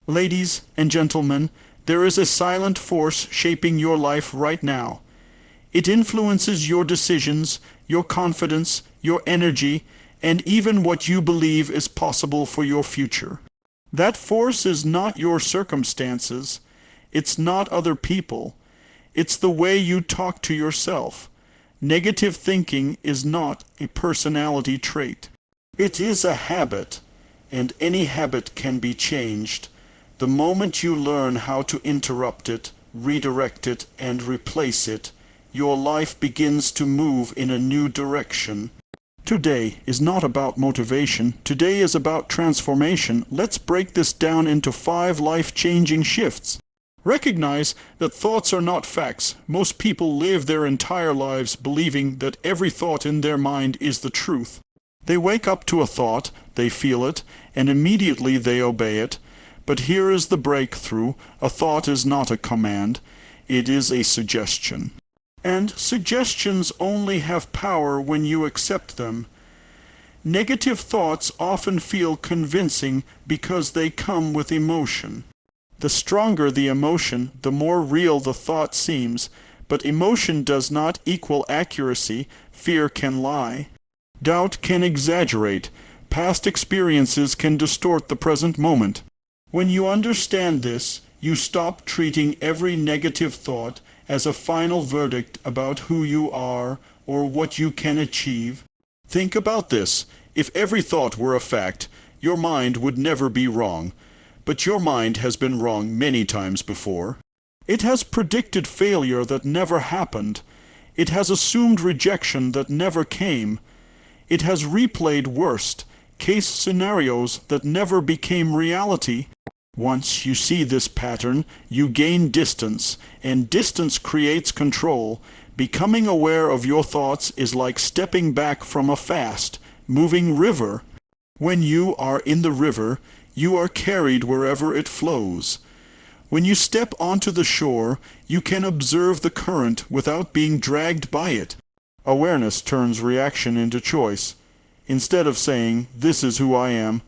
Ladies and gentlemen, there is a silent force shaping your life right now. It influences your decisions, your confidence, your energy, and even what you believe is possible for your future. That force is not your circumstances. It's not other people. It's the way you talk to yourself. Negative thinking is not a personality trait. It is a habit, and any habit can be changed. The moment you learn how to interrupt it, redirect it, and replace it, your life begins to move in a new direction. Today is not about motivation. Today is about transformation. Let's break this down into 5 life-changing shifts. Recognize that thoughts are not facts. Most people live their entire lives believing that every thought in their mind is the truth. They wake up to a thought, they feel it, and immediately they obey it. But here is the breakthrough. A thought is not a command. It is a suggestion. And suggestions only have power when you accept them. Negative thoughts often feel convincing because they come with emotion. The stronger the emotion, the more real the thought seems, but emotion does not equal accuracy. Fear can lie. Doubt can exaggerate. Past experiences can distort the present moment. When you understand this, you stop treating every negative thought as a final verdict about who you are or what you can achieve. Think about this. If every thought were a fact, your mind would never be wrong. But your mind has been wrong many times before. It has predicted failure that never happened. It has assumed rejection that never came. It has replayed worst case scenarios that never became reality. Once you see this pattern, you gain distance, and distance creates control. Becoming aware of your thoughts is like stepping back from a fast, moving river. When you are in the river, you are carried wherever it flows. When you step onto the shore, you can observe the current without being dragged by it. Awareness turns reaction into choice. Instead of saying, "This is who I am,"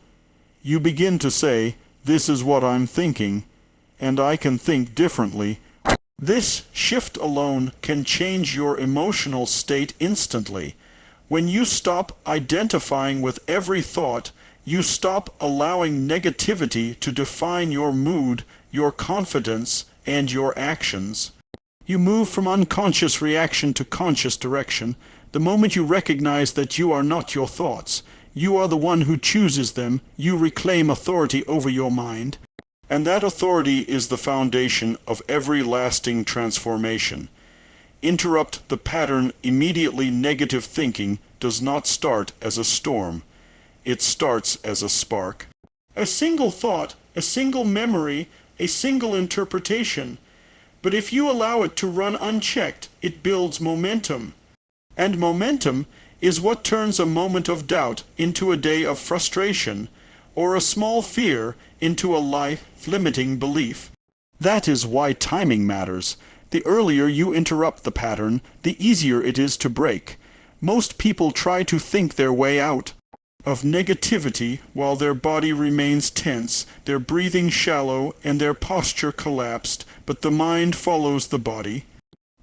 you begin to say, "This is what I'm thinking, and I can think differently." This shift alone can change your emotional state instantly. When you stop identifying with every thought, you stop allowing negativity to define your mood, your confidence, and your actions. You move from unconscious reaction to conscious direction. The moment you recognize that you are not your thoughts, you are the one who chooses them, you reclaim authority over your mind. And that authority is the foundation of every lasting transformation. Interrupt the pattern. Immediately negative thinking does not start as a storm. It starts as a spark. A single thought, a single memory, a single interpretation. But if you allow it to run unchecked, it builds momentum. And momentum is what turns a moment of doubt into a day of frustration, or a small fear into a life-limiting belief. That is why timing matters. The earlier you interrupt the pattern, the easier it is to break. Most people try to think their way out of negativity while their body remains tense, their breathing shallow, and their posture collapsed, but the mind follows the body.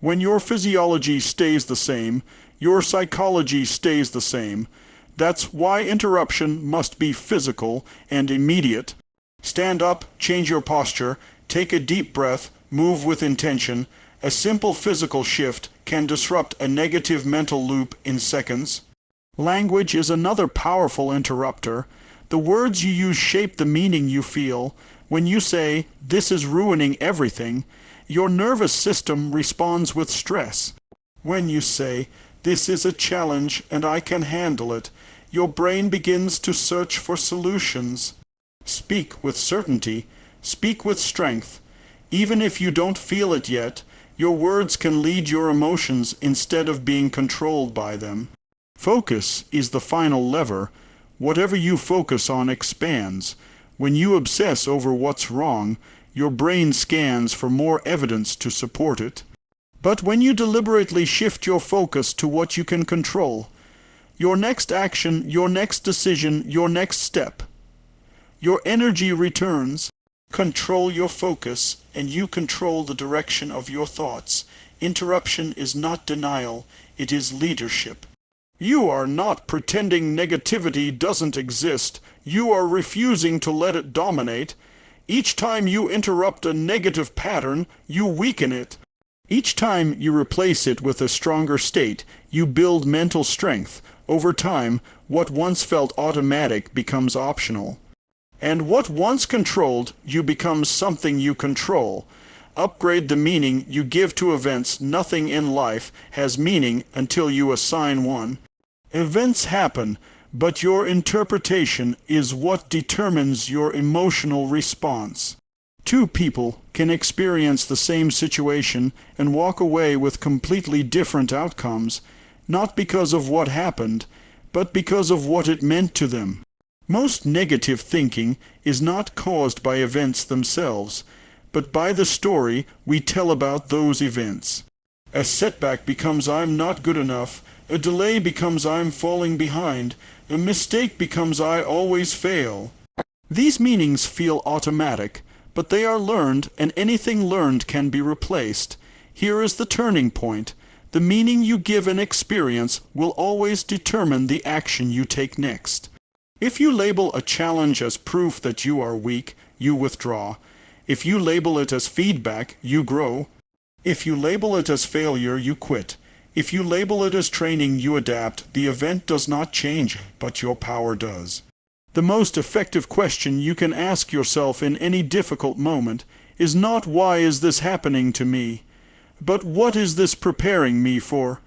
When your physiology stays the same, your psychology stays the same. That's why interruption must be physical and immediate. Stand up, change your posture, take a deep breath, move with intention. A simple physical shift can disrupt a negative mental loop in seconds. Language is another powerful interrupter. The words you use shape the meaning you feel. When you say, "This is ruining everything," your nervous system responds with stress. When you say, "This is a challenge and I can handle it," your brain begins to search for solutions. Speak with certainty. Speak with strength. Even if you don't feel it yet, your words can lead your emotions instead of being controlled by them. Focus is the final lever. Whatever you focus on expands. When you obsess over what's wrong, your brain scans for more evidence to support it. But when you deliberately shift your focus to what you can control, your next action, your next decision, your next step, your energy returns. Control your focus, and you control the direction of your thoughts. Interruption is not denial, it is leadership. You are not pretending negativity doesn't exist. You are refusing to let it dominate. Each time you interrupt a negative pattern, you weaken it. Each time you replace it with a stronger state, you build mental strength. Over time, what once felt automatic becomes optional. And what once controlled you becomes something you control. Upgrade the meaning you give to events. Nothing in life has meaning until you assign one. Events happen, but your interpretation is what determines your emotional response. Two people can experience the same situation and walk away with completely different outcomes, not because of what happened, but because of what it meant to them. Most negative thinking is not caused by events themselves, but by the story we tell about those events. A setback becomes I'm not good enough, a delay becomes I'm falling behind, a mistake becomes I always fail. These meanings feel automatic, but they are learned, and anything learned can be replaced. Here is the turning point. The meaning you give an experience will always determine the action you take next. If you label a challenge as proof that you are weak, you withdraw. If you label it as feedback, you grow. If you label it as failure, you quit. If you label it as training, you adapt. The event does not change, but your power does. The most effective question you can ask yourself in any difficult moment is not why is this happening to me, but what is this preparing me for?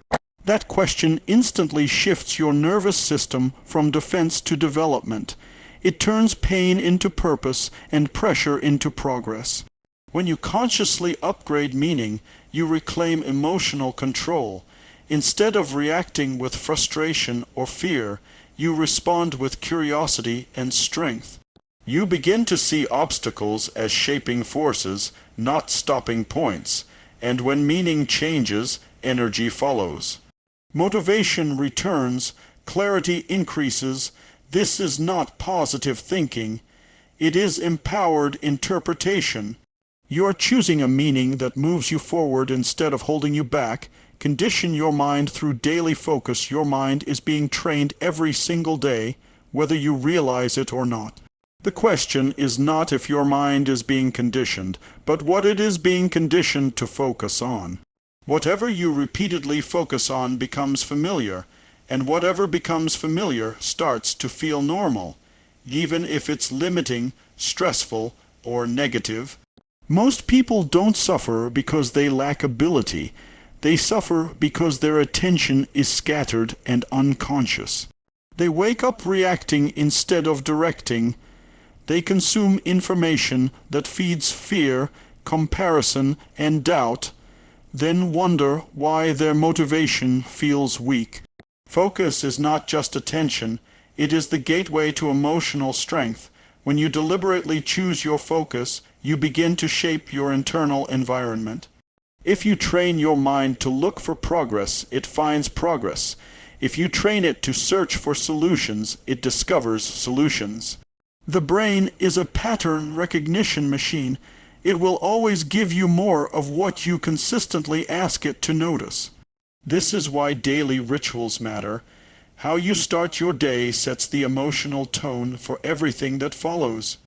That question instantly shifts your nervous system from defense to development. It turns pain into purpose and pressure into progress. When you consciously upgrade meaning, you reclaim emotional control. Instead of reacting with frustration or fear, you respond with curiosity and strength. You begin to see obstacles as shaping forces, not stopping points. And when meaning changes, energy follows. Motivation returns, clarity increases. This is not positive thinking. It is empowered interpretation. You are choosing a meaning that moves you forward instead of holding you back. Condition your mind through daily focus. Your mind is being trained every single day, whether you realize it or not. The question is not if your mind is being conditioned, but what it is being conditioned to focus on. Whatever you repeatedly focus on becomes familiar, and whatever becomes familiar starts to feel normal, even if it's limiting, stressful, or negative. Most people don't suffer because they lack ability. They suffer because their attention is scattered and unconscious. They wake up reacting instead of directing. They consume information that feeds fear, comparison, and doubt, then wonder why their motivation feels weak. Focus is not just attention, it is the gateway to emotional strength. When you deliberately choose your focus, you begin to shape your internal environment. If you train your mind to look for progress, it finds progress. If you train it to search for solutions, it discovers solutions. The brain is a pattern recognition machine. It will always give you more of what you consistently ask it to notice. This is why daily rituals matter. How you start your day sets the emotional tone for everything that follows.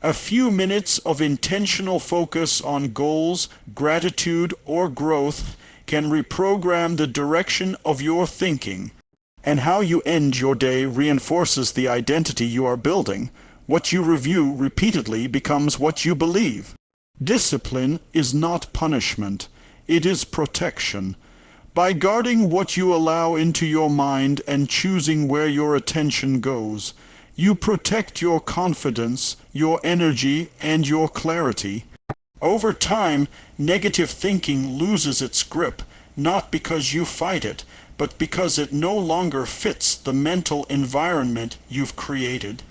A few minutes of intentional focus on goals, gratitude, or growth can reprogram the direction of your thinking. And how you end your day reinforces the identity you are building. What you review repeatedly becomes what you believe. Discipline is not punishment, it is protection. By guarding what you allow into your mind and choosing where your attention goes, you protect your confidence, your energy, and your clarity. Over time, negative thinking loses its grip, not because you fight it, but because it no longer fits the mental environment you've created.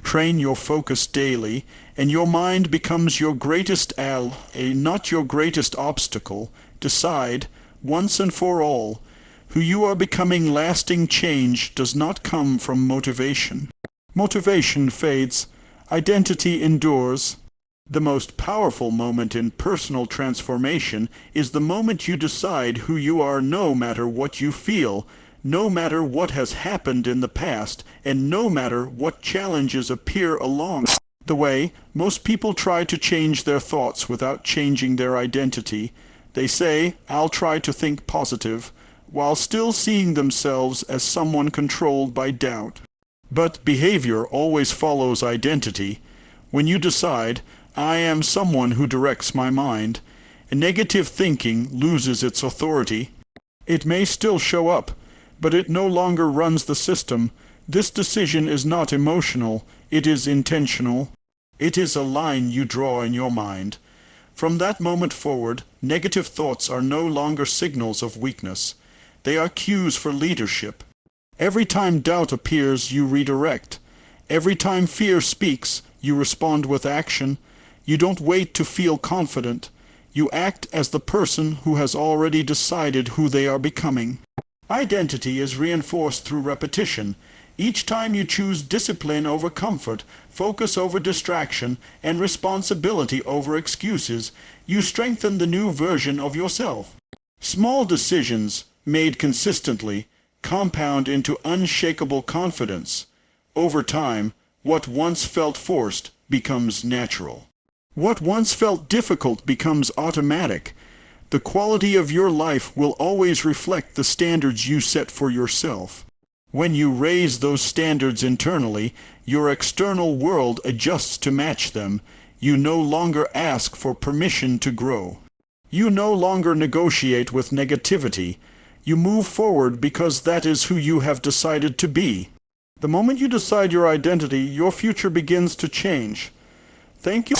Train your focus daily, and your mind becomes your greatest ally, not your greatest obstacle. Decide, once and for all, who you are becoming. Lasting change does not come from motivation. Motivation fades. Identity endures. The most powerful moment in personal transformation is the moment you decide who you are no matter what you feel, no matter what has happened in the past, and no matter what challenges appear along the way. Most people try to change their thoughts without changing their identity. They say, "I'll try to think positive," while still seeing themselves as someone controlled by doubt. But behavior always follows identity. When you decide, "I am someone who directs my mind," negative thinking loses its authority. It may still show up, but it no longer runs the system. This decision is not emotional, it is intentional. It is a line you draw in your mind. From that moment forward, negative thoughts are no longer signals of weakness. They are cues for leadership. Every time doubt appears, you redirect. Every time fear speaks, you respond with action. You don't wait to feel confident. You act as the person who has already decided who they are becoming. Identity is reinforced through repetition. Each time you choose discipline over comfort, focus over distraction, and responsibility over excuses, you strengthen the new version of yourself. Small decisions, made consistently, compound into unshakable confidence. Over time, what once felt forced becomes natural. What once felt difficult becomes automatic. The quality of your life will always reflect the standards you set for yourself. When you raise those standards internally, your external world adjusts to match them. You no longer ask for permission to grow. You no longer negotiate with negativity. You move forward because that is who you have decided to be. The moment you decide your identity, your future begins to change. Thank you.